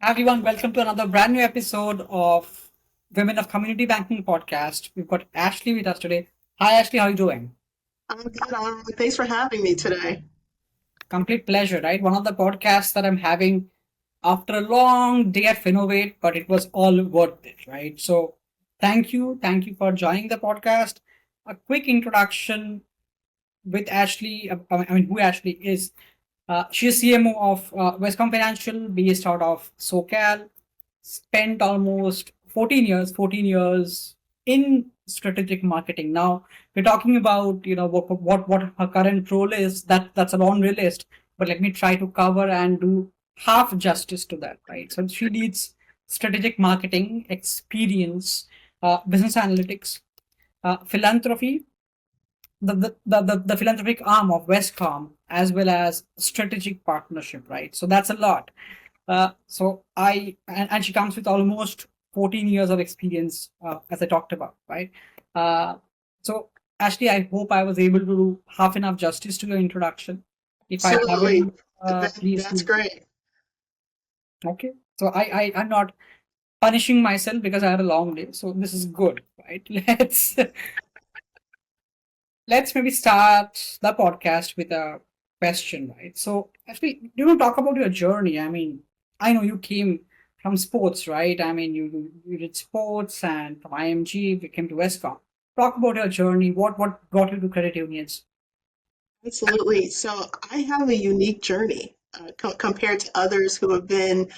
Everyone, welcome to another brand new episode of Women of Community Banking podcast. We've got Ashley with us today. Hi, Ashley, how are you doing? I'm good. Thanks for having me today. Complete pleasure, right? One of the podcasts that I'm having after a long day at Finovate, but it was all worth it, right? So, thank you for joining the podcast. A quick introduction with Ashley. Who Ashley is. She's CMO of Wescom Financial, based out of SoCal. Spent almost 14 years in strategic marketing. Now we're talking about what her current role is. That's a laundry list, but let me try to cover and do half justice to that, right? So she leads strategic marketing, experience, business analytics, philanthropy, the philanthropic arm of Wescom, as well as strategic partnership, right? So that's a lot. And she comes with almost 14 years of experience, as I talked about, right? Uh, so Ashley, I hope I was able to do half enough justice to your introduction. If I Absolutely. haven't, please That's do. great. Okay. So I'm not punishing myself because I had a long day. So this is good, right? Let's maybe start the podcast with a question, right? So, actually, you know, talk about your journey. I mean, I know you came from sports, right? I mean, you did sports, and from IMG, you came to Westcom. Talk about your journey. What got you to credit unions? Absolutely. So I have a unique journey compared to others who have been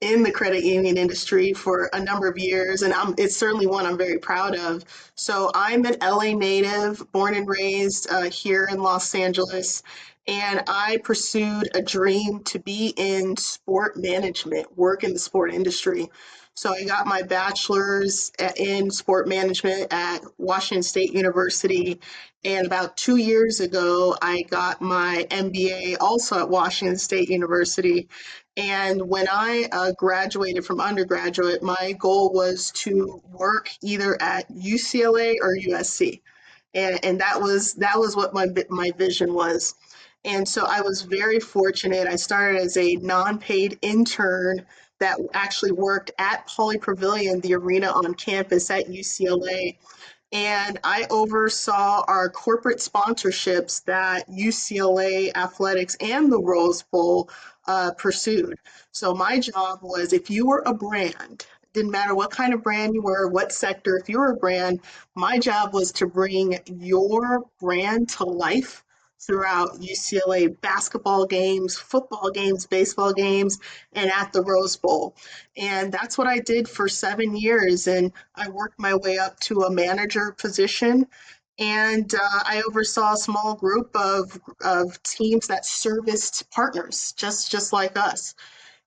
in the credit union industry for a number of years, and it's certainly one I'm very proud of. So I'm an LA native, born and raised here in Los Angeles, and I pursued a dream to be in sport management, work in the sport industry. So I got my bachelor's in sport management at Washington State University, and about 2 years ago, I got my MBA also at Washington State University. And when I graduated from undergraduate, my goal was to work either at UCLA or USC. And that was what my vision was. And so I was very fortunate. I started as a non-paid intern that actually worked at Pauley Pavilion, the arena on campus at UCLA, and I oversaw our corporate sponsorships that UCLA Athletics and the Rose Bowl pursued. So my job was, if you were a brand, didn't matter what kind of brand you were, what sector, if you were a brand, my job was to bring your brand to life throughout UCLA basketball games, football games, baseball games, and at the Rose Bowl. And that's what I did for 7 years. And I worked my way up to a manager position, and I oversaw a small group of teams that serviced partners just like us.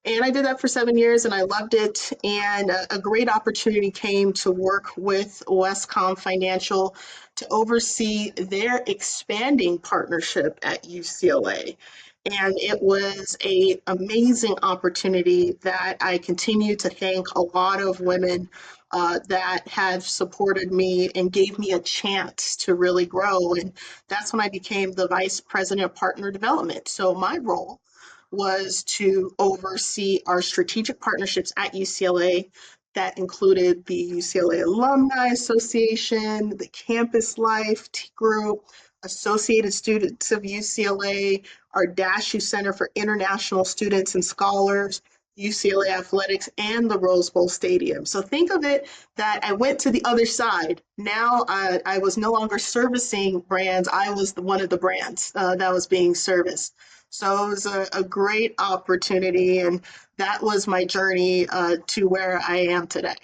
And I did that for 7 years and I loved it. And a great opportunity came to work with Wescom Financial to oversee their expanding partnership at UCLA. And it was an amazing opportunity that I continue to thank a lot of women that have supported me and gave me a chance to really grow. And that's when I became the Vice President of Partner Development. So my role was to oversee our strategic partnerships at UCLA. That included the UCLA Alumni Association, the Campus Life Group, Associated Students of UCLA, our DASHU Center for International Students and Scholars, UCLA Athletics, and the Rose Bowl Stadium. So think of it that I went to the other side. Now I was no longer servicing brands, I was one of the brands that was being serviced. So it was a great opportunity, and that was my journey to where I am today.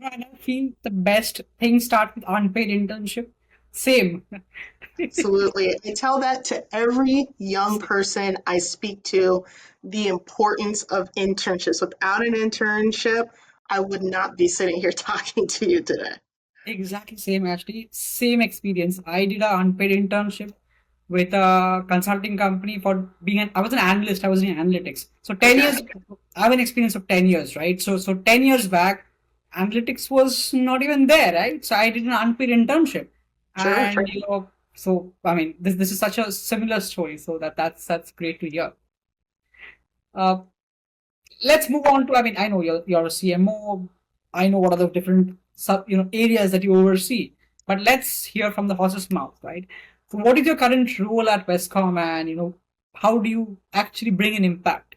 And I feel the best things start with unpaid internship. Same. Absolutely. I tell that to every young person I speak to, the importance of internships. Without an internship, I would not be sitting here talking to you today. Exactly same, Ashley. Same experience. I did a unpaid internship with a consulting company for I was an analyst. I was in analytics. So 10 years. Okay. I have an experience of 10 years, right? So 10 years back, analytics was not even there, right? So I did an unpaid internship, Sure. and so I mean, this is such a similar story. So that's great to hear. Uh, let's move on to. I mean, I know you're a CMO. I know what are the different areas that you oversee. But let's hear from the horse's mouth, right? So, what is your current role at Wescom, and how do you actually bring an impact?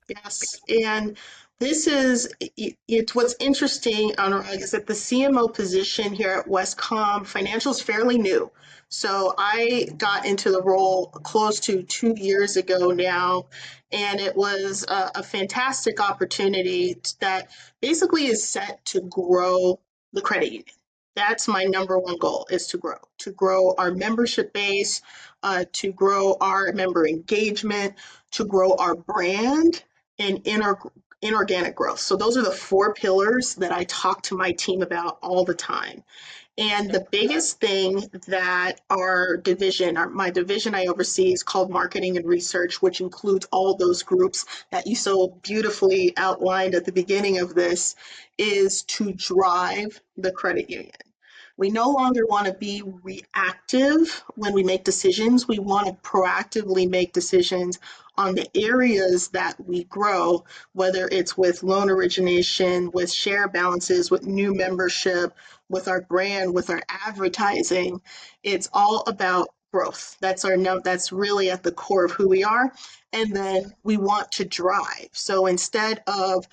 Yes, and this is it's what's interesting, Anurag, is that the CMO position here at Wescom Financial is fairly new. So I got into the role close to 2 years ago now, and it was a fantastic opportunity that basically is set to grow the credit union. That's my number one goal is to grow our membership base, to grow our member engagement, to grow our brand and inorganic growth. So those are the four pillars that I talk to my team about all the time. And the biggest thing that my division I oversee is called marketing and research, which includes all those groups that you so beautifully outlined at the beginning of this, is to drive the credit union. We no longer want to be reactive when we make decisions. We want to proactively make decisions on the areas that we grow, whether it's with loan origination, with share balances, with new membership, with our brand, with our advertising. It's all about growth. That's really at the core of who we are. And then we want to drive. So instead of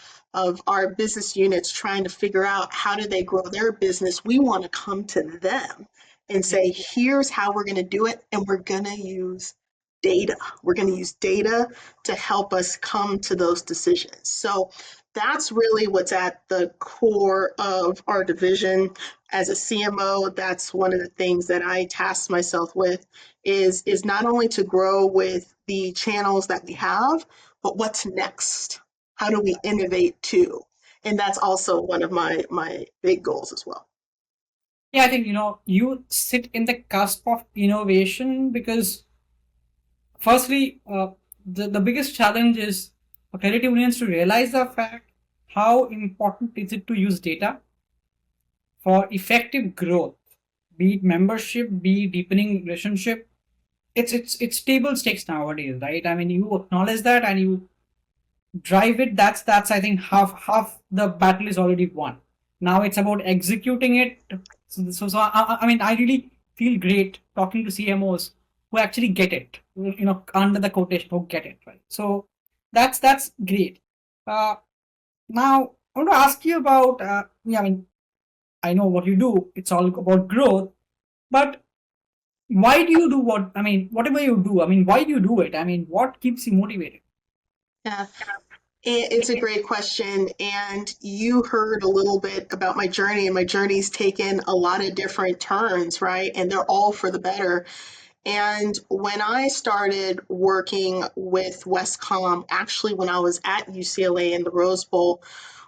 our business units trying to figure out how do they grow their business, we want to come to them and Yeah. say, here's how we're going to do it. And we're going to use data. We're going to use data to help us come to those decisions. So that's really what's at the core of our division. As a CMO, that's one of the things that I task myself with is not only to grow with the channels that we have, but what's next? How do we innovate too? And that's also one of my big goals as well. Yeah, I think you sit in the cusp of innovation because, firstly, the biggest challenge is for credit unions to realize the fact how important is it to use data for effective growth, be it membership, be it deepening relationship. It's table stakes nowadays, right? I mean, you acknowledge that and you drive it. That's I think half the battle is already won. Now it's about executing it. I mean, I really feel great talking to CMOs who actually get it. Under the quotation, who get it, right? So that's great. Uh, Now I want to ask you about. Yeah, I mean, I know what you do. It's all about growth, but why do you do what? I mean, whatever you do. I mean, why do you do it? I mean, what keeps you motivated? Yeah, it's a great question. And you heard a little bit about my journey, and my journey's taken a lot of different turns, right? And they're all for the better. And when I started working with Wescom, actually, when I was at UCLA in the Rose Bowl,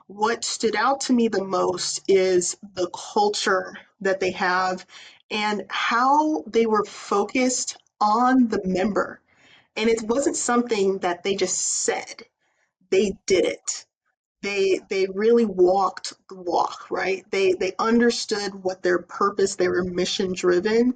what stood out to me the most is the culture that they have and how they were focused on the member. And it wasn't something that they just said, they did it. They really walked the walk, right? They understood what their purpose, they were mission driven.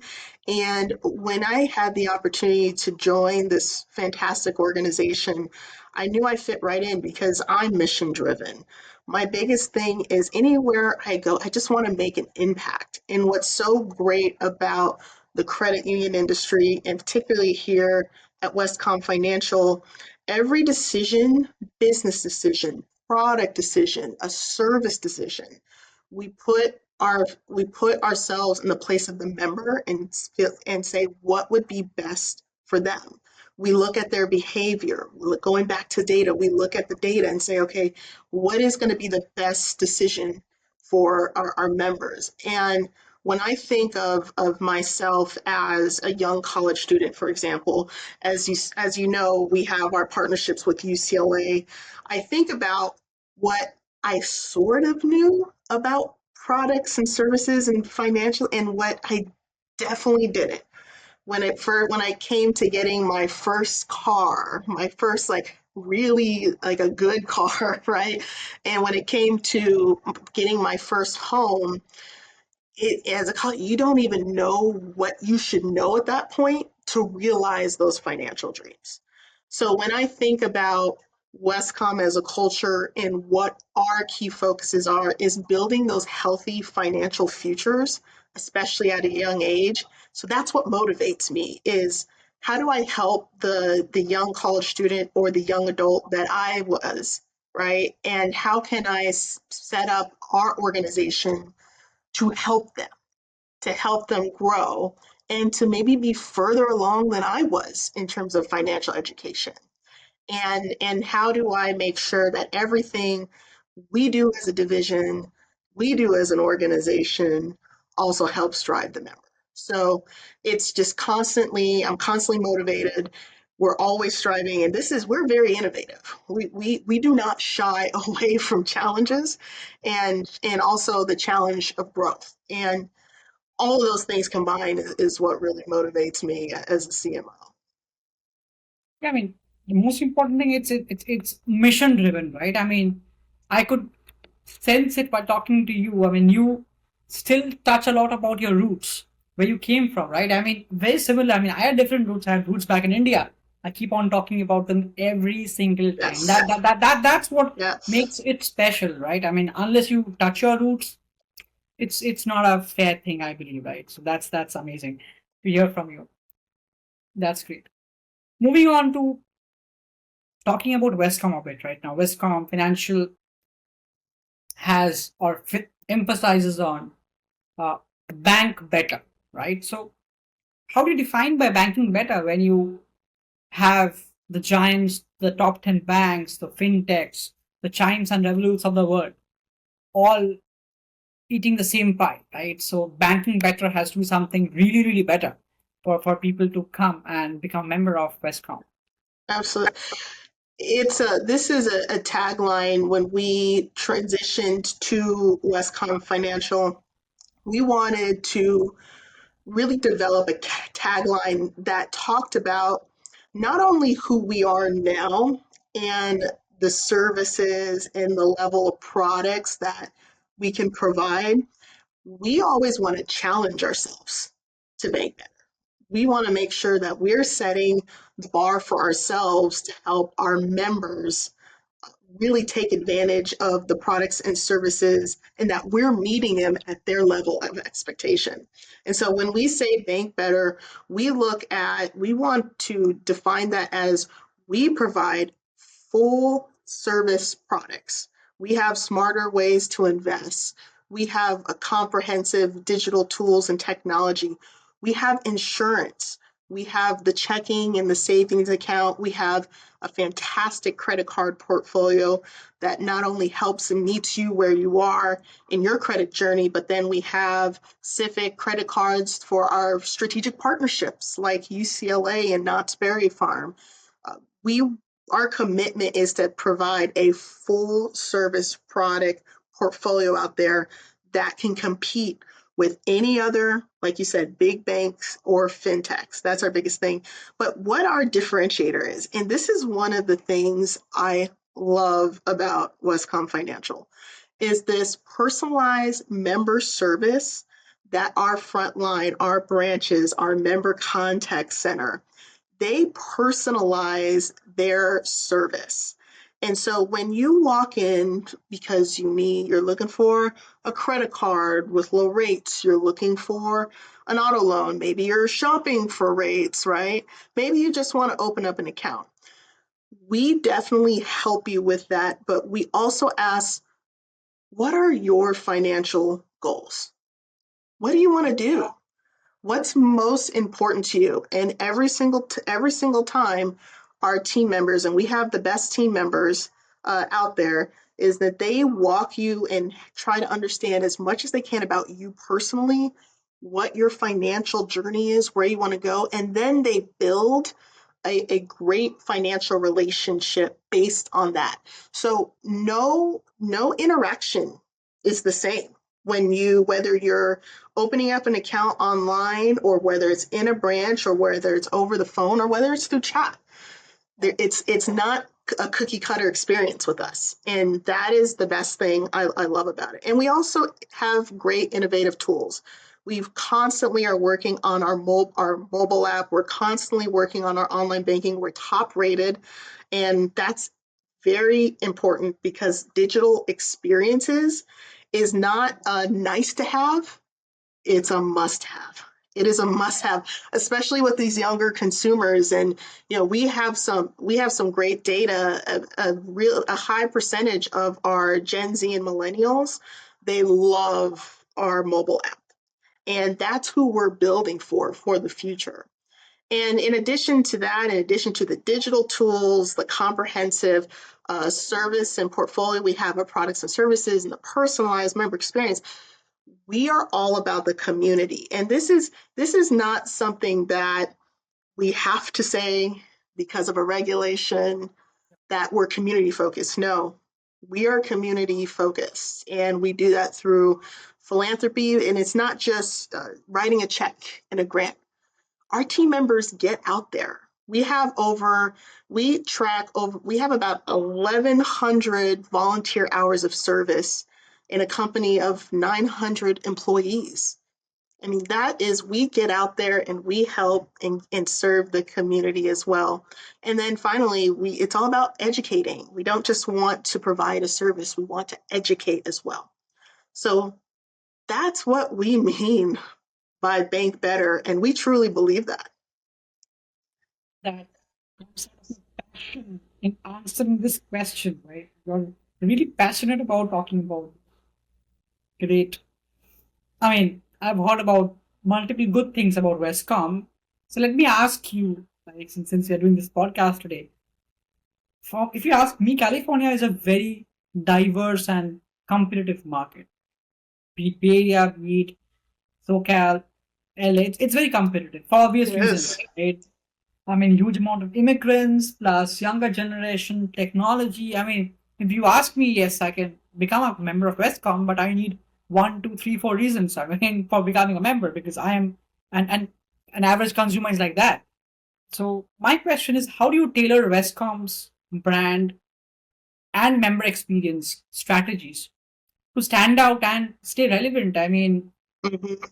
And when I had the opportunity to join this fantastic organization, I knew I fit right in because I'm mission driven. My biggest thing is anywhere I go, I just want to make an impact. And what's so great about the credit union industry, and particularly here at Wescom Financial, every decision, business decision, product decision, a service decision, we put ourselves in the place of the member and say what would be best for them. We look at their behavior. Going back to data, we look at the data and say, okay, what is going to be the best decision for our members? And when I think of myself as a young college student, for example, as you know, we have our partnerships with UCLA. I think about what I sort of knew about products and services and financial and what I definitely didn't. When I came to getting my first car, my first like really like a good car, right? And when it came to getting my first home, as a college, you don't even know what you should know at that point to realize those financial dreams. So when I think about Wescom as a culture and what our key focuses are is building those healthy financial futures, especially at a young age. So that's what motivates me is how do I help the young college student or the young adult that I was, right? And how can I set up our organization to help them grow and to maybe be further along than I was in terms of financial education? And how do I make sure that everything we do as a division, we do as an organization, also helps drive the member? So it's just I'm constantly motivated. We're always striving, and we're very innovative. We do not shy away from challenges and also the challenge of growth. And all of those things combined is what really motivates me as a CMO. Yeah, I mean, the most important thing it's mission driven, right? I mean, I could sense it by talking to you. I mean, you still touch a lot about your roots, where you came from, right? I mean, very similar. I mean, I had different roots. I had roots back in India. I keep on talking about them every single time. Yes. That's what Yes. makes it special, right? I mean, unless you touch your roots, it's not a fair thing, I believe, right? So that's amazing to hear from you. That's great. Moving on to talking about Wescom a bit right now. Wescom Financial has or emphasizes on uh, bank better, right? So, how do you define by banking better when you have the giants, the top 10 banks, the fintechs, the chimes and revoluts of the world, all eating the same pie, right? So, banking better has to be something really, really better for people to come and become member of Wescom. Absolutely. This is a tagline when we transitioned to Wescom Financial. We wanted to really develop a tagline that talked about not only who we are now and the services and the level of products that we can provide. We always want to challenge ourselves to make better. We want to make sure that we're setting the bar for ourselves to help our members really take advantage of the products and services and that we're meeting them at their level of expectation. And so when we say bank better, we want to define that as we provide full service products. We have smarter ways to invest. We have a comprehensive digital tools and technology. We have insurance. We have the checking and the savings account. We have a fantastic credit card portfolio that not only helps and meets you where you are in your credit journey, but then we have civic credit cards for our strategic partnerships like UCLA and Knott's Berry Farm. We Our commitment is to provide a full service product portfolio out there that can compete with any other, like you said, big banks or fintechs. That's our biggest thing. But what our differentiator is, and this is one of the things I love about Wescom Financial, is this personalized member service that our frontline, our branches, our member contact center, they personalize their service. And so when you walk in because you're looking for a credit card with low rates, you're looking for an auto loan, maybe you're shopping for rates, right? Maybe you just want to open up an account. We definitely help you with that, but we also ask, what are your financial goals? What do you want to do? What's most important to you? And every single time our team members, and we have the best team members out there, is that they walk you and try to understand as much as they can about you personally, what your financial journey is, where you want to go, and then they build a great financial relationship based on that. So no interaction is the same whether you're opening up an account online or whether it's in a branch or whether it's over the phone or whether it's through chat. It's not a cookie cutter experience with us, and that is the best thing I love about it. And we also have great innovative tools. We constantly are working on our mobile app. We're constantly working on our online banking. We're top rated, and that's very important because digital experiences is not a nice to have, it's a must have. It is a must have, especially with these younger consumers. And we have some great data. A high percentage of our Gen Z and millennials, they love our mobile app, and that's who we're building for the future. And in addition to that, in addition to the digital tools, the comprehensive service and portfolio we have of products and services, and the personalized member experience, we are all about the community. And this is not something that we have to say because of a regulation that we're community focused. No, we are community focused, and we do that through philanthropy. And it's not just writing a check and a grant. Our team members get out there. We have about 1,100 volunteer hours of service in a company of 900 employees. I mean, we get out there and we help and serve the community as well. And then finally, it's all about educating. We don't just want to provide a service, we want to educate as well. So that's what we mean by Bank Better. And we truly believe that. That passion in answering this question, right? You're really passionate about talking about great. I mean, I've heard about multiple good things about Wescom. So let me ask you, like, since we are doing this podcast today, if you ask me, California is a very diverse and competitive market. Be it Bay Area, be it SoCal, LA, it's very competitive for obvious reasons, Yes. right? I mean, huge amount of immigrants plus younger generation technology. I mean, if you ask me, yes, I can become a member of Westcom, but I need one, two, three, four reasons. I mean, for becoming a member because I am and an average consumer is like that. So my question is, how do you tailor Westcom's brand and member experience strategies to stand out and stay relevant? I mean, Mhm.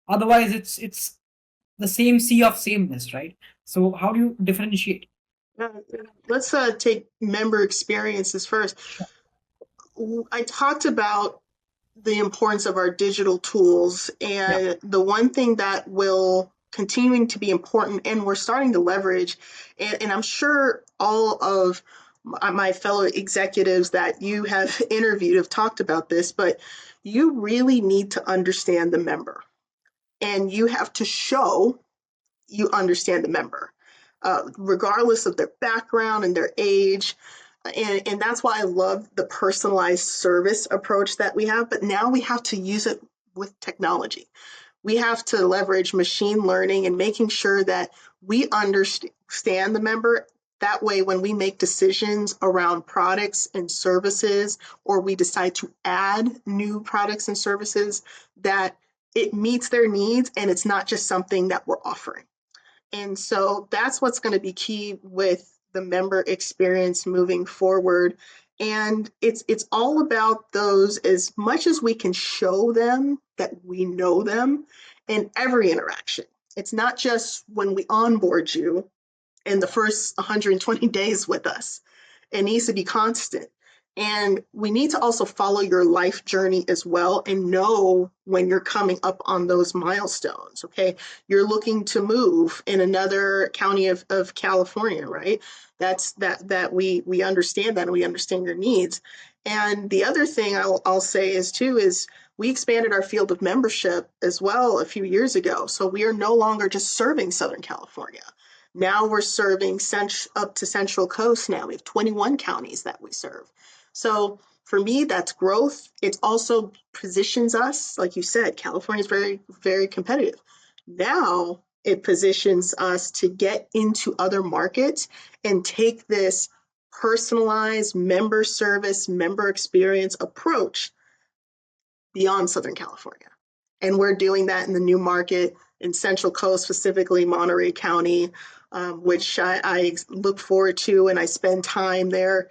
otherwise it's the same sea of sameness, right? So how do you differentiate? Uh, let's take member experiences first. Sure. I talked about the importance of our digital tools, Yeah. and the one thing that will continuing to be important and we're starting to leverage, and I'm sure all of my fellow executives that you have interviewed have talked about this, but you really need to understand the member, and you have to show you understand the member, regardless of their background and their age. And that's why I love the personalized service approach that we have. But now we have to use it with technology. We have to leverage machine learning and making sure that we understand the member. That way, when we make decisions around products and services, or we decide to add new products and services, that it meets their needs and it's not just something that we're offering. And so that's what's going to be key with the member experience moving forward. And it's all about those, as much as we can show them that we know them in every interaction. It's not just when we onboard you in the first 120 days with us. It needs to be constant. And we need to also follow your life journey as well and know when you're coming up on those milestones. Okay. You're looking to move in another county of California, right? That we understand that and we understand your needs. And the other thing I'll say is we expanded our field of membership as well a few years ago. So we are no longer just serving Southern California. Now we're serving up to Central Coast now. We have 21 counties that we serve. So for me, that's growth. It also positions us, like you said, California is very, very competitive. Now it positions us to get into other markets and take this personalized member service, member experience approach beyond Southern California. And we're doing that in the new market in Central Coast, specifically Monterey County, which I look forward to, and I spend time there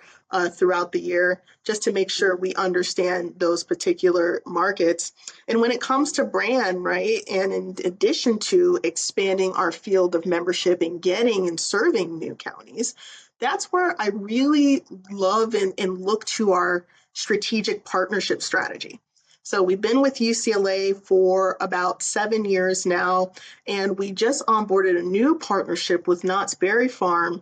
throughout the year just to make sure we understand those particular markets. And when it comes to brand, right, and in addition to expanding our field of membership and getting and serving new counties, That's where I really love and look to our strategic partnership strategy. So we've been with UCLA for about 7 years now, and we just onboarded a new partnership with Knott's Berry Farm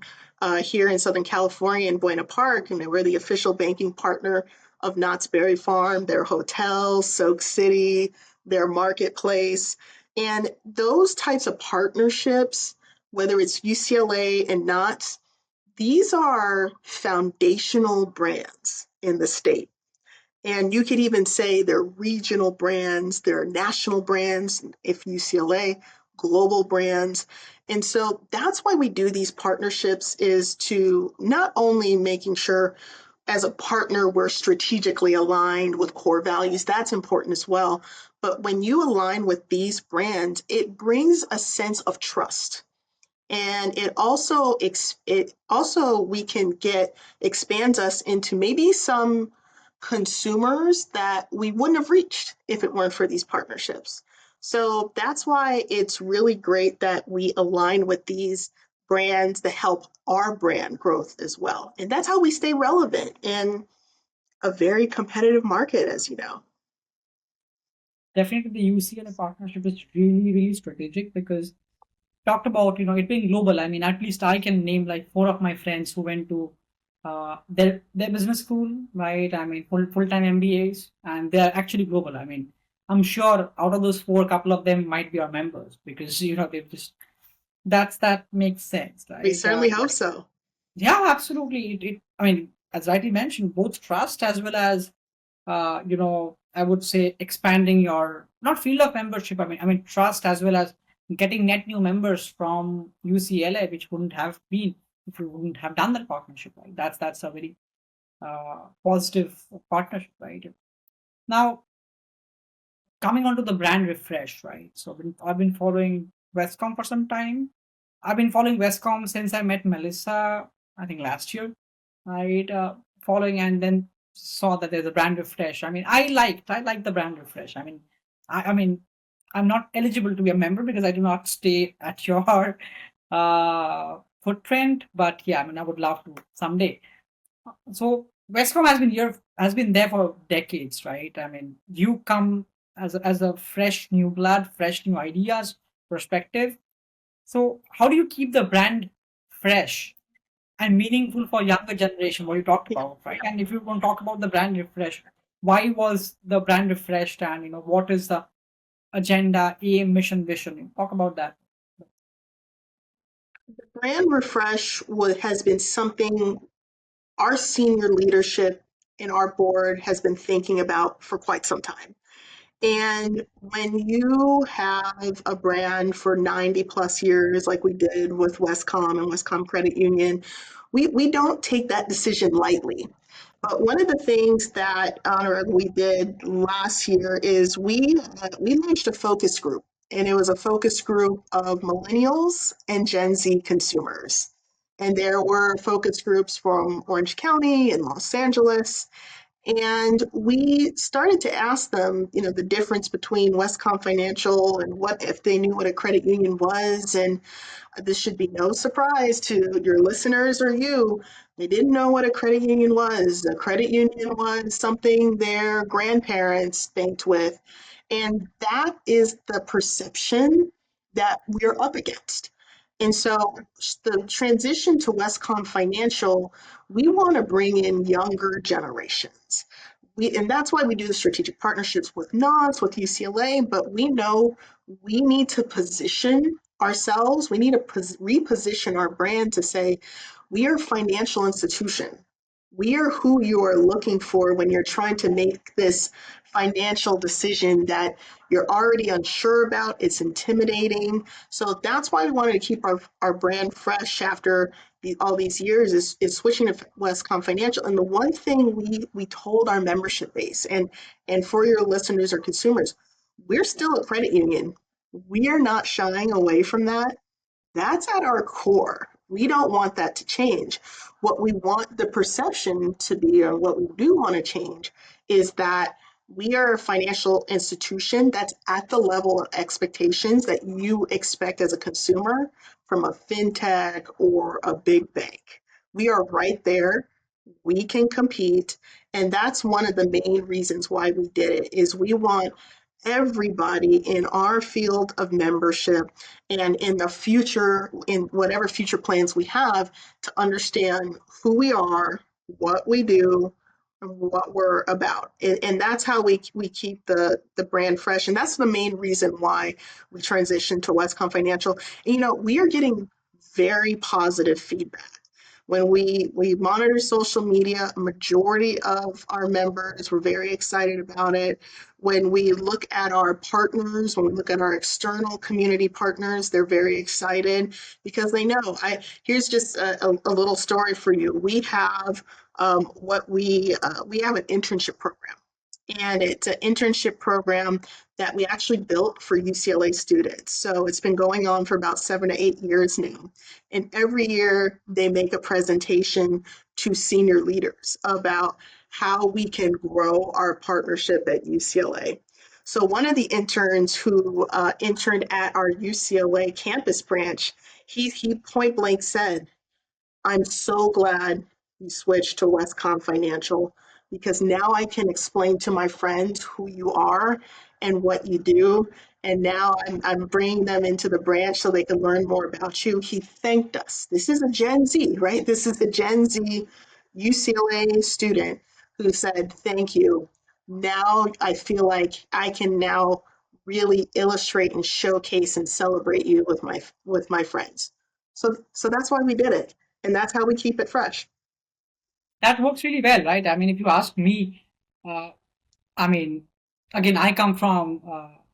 here in Southern California in Buena Park, and we're the official banking partner of Knott's Berry Farm, their hotel, Soak City, their marketplace. And those types of partnerships, whether it's UCLA and Knott's, these are foundational brands in the state. And you could even say they're regional brands, they're national brands, if UCLA, global brands. And so that's why we do these partnerships, is to not only making sure as a partner we're strategically aligned with core values, that's important as well. But when you align with these brands, it brings a sense of trust, and it also we can get expands us into maybe some consumers that we wouldn't have reached if it weren't for these partnerships. So that's why it's really great that we align with these brands to help our brand growth as well, and that's how we stay relevant in a very competitive market, as you know. Definitely, the UCLA partnership is really, really strategic because talked about it being global. I mean, at least I can name like four of my friends who went to their business school, right? I mean, full-time MBAs, and they are actually global. I mean, I'm sure out of those four, a couple of them might be our members because they've just that makes sense, We right? certainly hope so. Yeah, absolutely. I mean, as rightly mentioned, both trust as well as I would say expanding your not field of membership. I mean trust as well as getting net new members from UCLA, which wouldn't have been if you wouldn't have done that partnership. Right? That's a very positive partnership, right? Now coming on to the brand refresh, right? So I've been following Wescom for some time. I've been following Wescom since I met Melissa, I think last year, right? Following and then saw that there's a brand refresh. I like the brand refresh. I mean, I'm not eligible to be a member because I do not stay at your footprint, but yeah, I mean, I would love to someday. So Westcom has been there for decades, right? I mean, you come as a fresh new blood, fresh new ideas, perspective. So how do you keep the brand fresh and meaningful for younger generation? What you talked about, right? And if you want to talk about the brand refresh, why was the brand refreshed, and what is the agenda, aim, mission, vision? Talk about that. Brand refresh has been something our senior leadership in our board has been thinking about for quite some time. And when you have a brand for 90 plus years, like we did with Wescom and Wescom Credit Union, we don't take that decision lightly. But one of the things that Anurag, we did last year is we launched a focus group, and it was a focus group of millennials and Gen Z consumers. And there were focus groups from Orange County and Los Angeles, and we started to ask them, the difference between Wescom Financial and what if they knew what a credit union was. And this should be no surprise to your listeners or you. They didn't know what a credit union was. A credit union was something their grandparents banked with. And that is the perception that we're up against. And so the transition to Wescom Financial, we want to bring in younger generations. And that's why we do the strategic partnerships with NOTS, with UCLA, but we know we need to position ourselves, we need to reposition our brand to say, we are a financial institution. We are who you are looking for when you're trying to make this financial decision that you're already unsure about. It's intimidating. So that's why we wanted to keep our brand fresh after all these years is switching to Wescom Financial. And the one thing we told our membership base, and for your listeners or consumers, we're still a credit union. We are not shying away from that. That's at our core. We don't want that to change. What we want the perception to be, or what we do want to change, is that we are a financial institution that's at the level of expectations that you expect as a consumer from a fintech or a big bank. We are right there. We can compete. And that's one of the main reasons why we did it is we want everybody in our field of membership and in the future, in whatever future plans we have, to understand who we are, what we do, and what we're about. And that's how we keep the brand fresh. And that's the main reason why we transitioned to Wescom Financial. And, we are getting very positive feedback. When we monitor social media, a majority of our members were very excited about it. When we look at our partners, when we look at our external community partners, they're very excited because they know. Here's just a little story for you. We have what we have an internship program, and it's an internship program that we actually built for UCLA students. So it's been going on for about 7 to 8 years now. And every year they make a presentation to senior leaders about how we can grow our partnership at UCLA. So one of the interns who interned at our UCLA campus branch, he point blank said, I'm so glad you switched to Wescom Financial because now I can explain to my friends who you are and what you do. And now I'm bringing them into the branch so they can learn more about you. He thanked us. This is a Gen Z, right? This is a Gen Z UCLA student who said, thank you. Now I feel like I can now really illustrate and showcase and celebrate you with my friends. So that's why we did it, and that's how we keep it fresh. That works really well, right? I mean, if you ask me, uh, I mean, again, I come from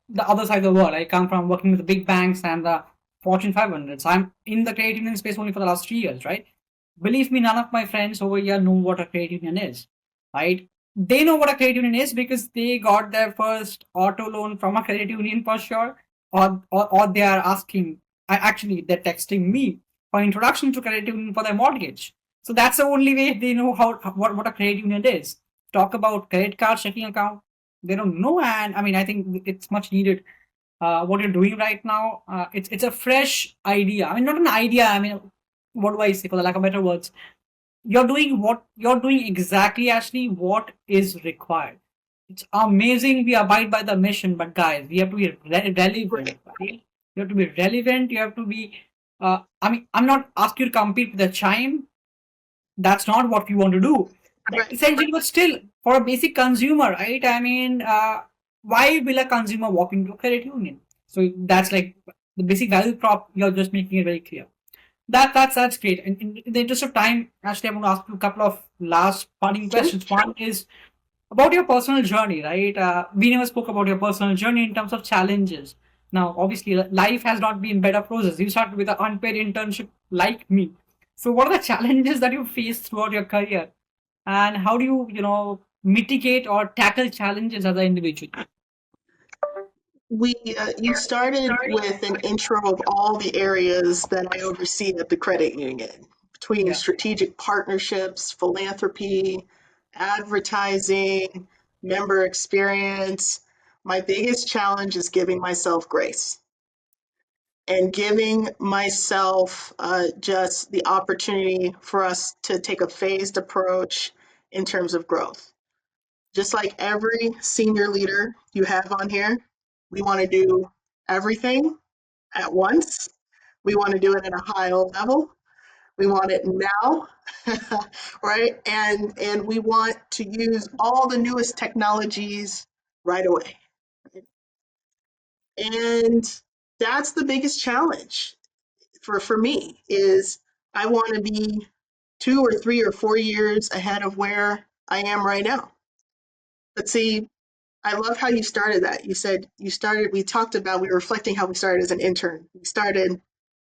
the other side of the world. I come from working with the big banks and the Fortune 500. So I'm in the credit union space only for the last 3 years, right? Believe me, none of my friends over here know what a credit union is, right? They know what a credit union is because they got their first auto loan from a credit union for sure, or they are asking, actually, they're texting me for introduction to credit union for their mortgage. So that's the only way they know what a credit union is. Talk about credit card, checking account, they don't know. And I mean, I think it's much needed. What you're doing right now, it's a fresh idea. I mean, not an idea. I mean, what do I say for the lack of better words? You're doing exactly actually what is required. It's amazing. We abide by the mission, but guys, we have to be relevant. Right. Right? You have to be relevant. You have to be. I mean, I'm not asking you to compete with the chime. That's not what we want to do. But Right. essentially, but still, for a basic consumer, right? I mean, why will a consumer walk into a credit union? So that's like the basic value prop. You're just making it very clear. That's great. In the interest of time, actually, I'm going to ask you a couple of last parting Sure. questions. One is about your personal journey, right? We never spoke about your personal journey in terms of challenges. Now, obviously, life has not been bed of roses. You started with an unpaid internship like me. So, what are the challenges that you faced throughout your career, and how do you mitigate or tackle challenges as an individual? You started with an intro of all the areas that I oversee at the credit union, between Yeah, strategic partnerships, philanthropy, advertising, member experience. My biggest challenge is giving myself grace and giving myself just the opportunity for us to take a phased approach in terms of growth. Just like every senior leader you have on here, we want to do everything at once. We want to do it at a high level. We want it now, right? And we want to use all the newest technologies right away. And that's the biggest challenge for me is I want to be 2 or 3 or 4 years ahead of where I am right now. But see, I love how you started that. You said you started, we were reflecting how we started as an intern. We started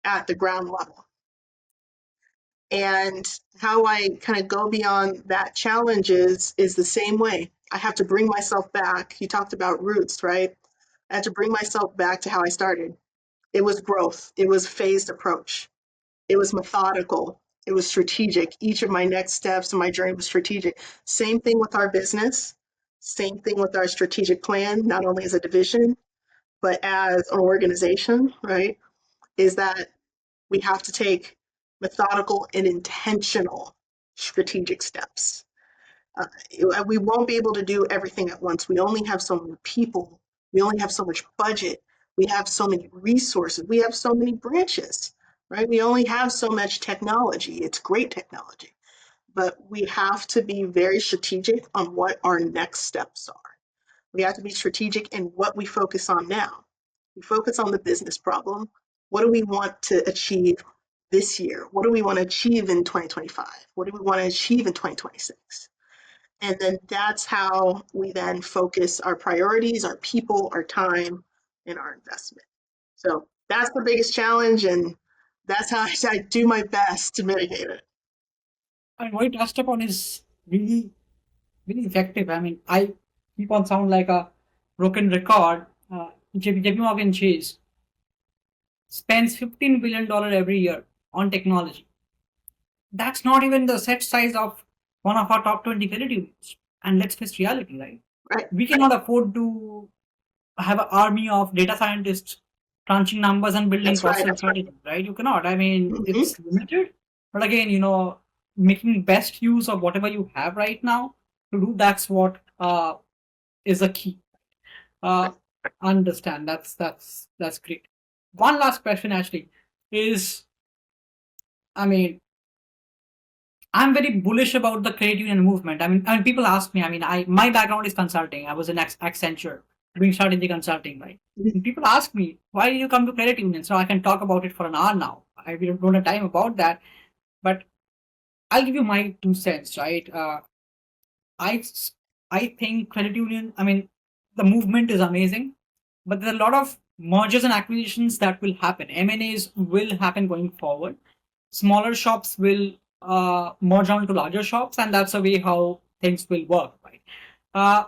at the ground level. And how I kind of go beyond that challenge is the same way. I have to bring myself back. You talked about roots, right? I had to bring myself back to how I started. It was growth, it was phased approach, it was methodical, it was strategic. Each of my next steps in my journey was strategic. Same thing with our business, same thing with our strategic plan, not only as a division, but as an organization, right? Is that we have to take methodical, and intentional strategic steps. Uh, we won't be able to do everything at once. We only have so many people. We only have so much budget. We have so many resources. We have so many branches, right? We only have so much technology. It's great technology, but we have to be very strategic on what our next steps are. We have to be strategic in what we focus on now. We focus on the business problem. What do we want to achieve this year? What do we want to achieve in 2025? What do we want to achieve in 2026? And then that's how we then focus our priorities, our people, our time, and our investment. So that's the biggest challenge, and that's how I do my best to mitigate it. And what you touched upon is really, really effective. I mean, I keep on sound like a broken record. JP Morgan Chase spends $15 billion every year on technology. That's not even the set size of one of our top 20 credit unions. And let's face reality, right? Right. We cannot afford to have an army of data scientists crunching numbers and building That's right. cross-sell strategies, right? You cannot. I mean, Hmm. it's limited. But again, making best use of whatever you have right now to do that's what is a key. Uh, understand. That's great. One last question actually is, I mean, I'm very bullish about the credit union movement. I mean, people ask me. I mean, my background is consulting. I was in Accenture doing strategy consulting, right? And people ask me, why did you come to credit union? So I can talk about it for an hour now. We don't have time about that, but I'll give you my 2 cents, right? I I think credit union. I mean, the movement is amazing, but there are a lot of mergers and acquisitions that will happen. M&As will happen going forward. Smaller shops will merge on to larger shops, and that's the way how things will work, right? Uh,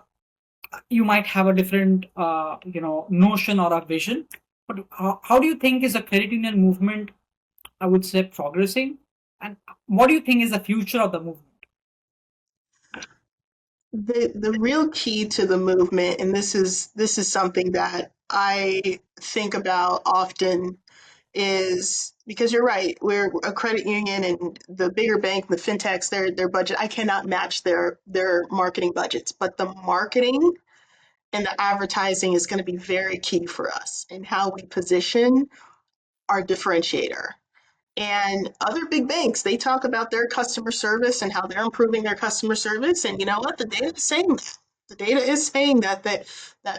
you might have a different, notion or a vision, but how do you think is the credit union movement? I would say progressing, and what do you think is the future of the movement? The real key to the movement, and this is something that I think about often, is because you're right. We're a credit union, and the bigger bank, the fintechs, their budget. I cannot match their marketing budgets, but the marketing and the advertising is going to be very key for us in how we position our differentiator. And other big banks, they talk about their customer service and how they're improving their customer service. And you know what? The data is saying that. The data is saying that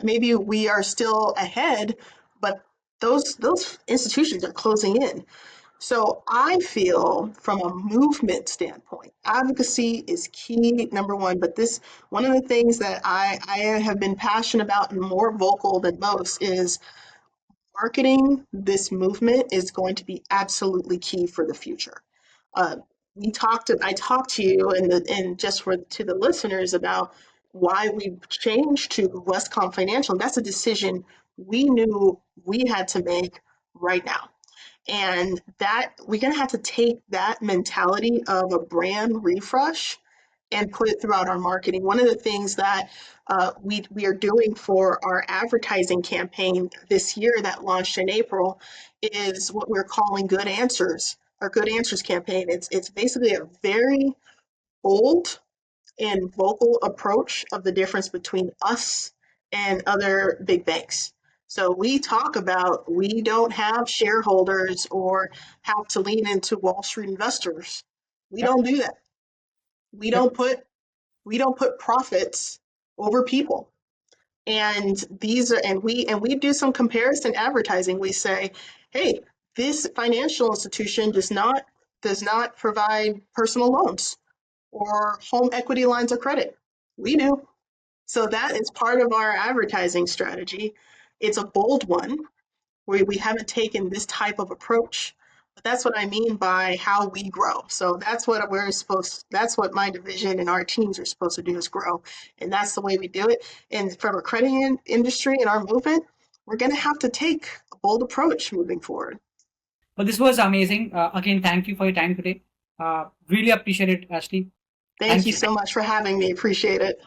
maybe we are still ahead, but those institutions are closing in. So I feel from a movement standpoint, advocacy is key, number one. But this one of the things that I have been passionate about and more vocal than most is marketing this movement is going to be absolutely key for the future. Uh, I talked to you and just for to the listeners about why we changed to Wescom Financial. And that's a decision we knew we had to make right now. And that we're going to have to take that mentality of a brand refresh and put it throughout our marketing. One of the things that we are doing for our advertising campaign this year that launched in April is what we're calling Good Answers, our Good Answers campaign. It's basically a very bold and vocal approach of the difference between us and other big banks. So we talk about we don't have shareholders or have to lean into Wall Street investors. We Yep, don't do that. We yep. don't put we don't put profits over people. And these are and we do some comparison advertising. We say, hey, this financial institution does not provide personal loans or home equity lines of credit. We do. So that is part of our advertising strategy. It's a bold one where we haven't taken this type of approach. But that's what I mean by how we grow. So that's what my division and our teams are supposed to do is grow. And that's the way we do it. And from a credit industry and our movement, we're going to have to take a bold approach moving forward. But this was amazing. Again, thank you for your time today. Really appreciate it, Ashley. Thank Thank you you. so much for having me. Appreciate it.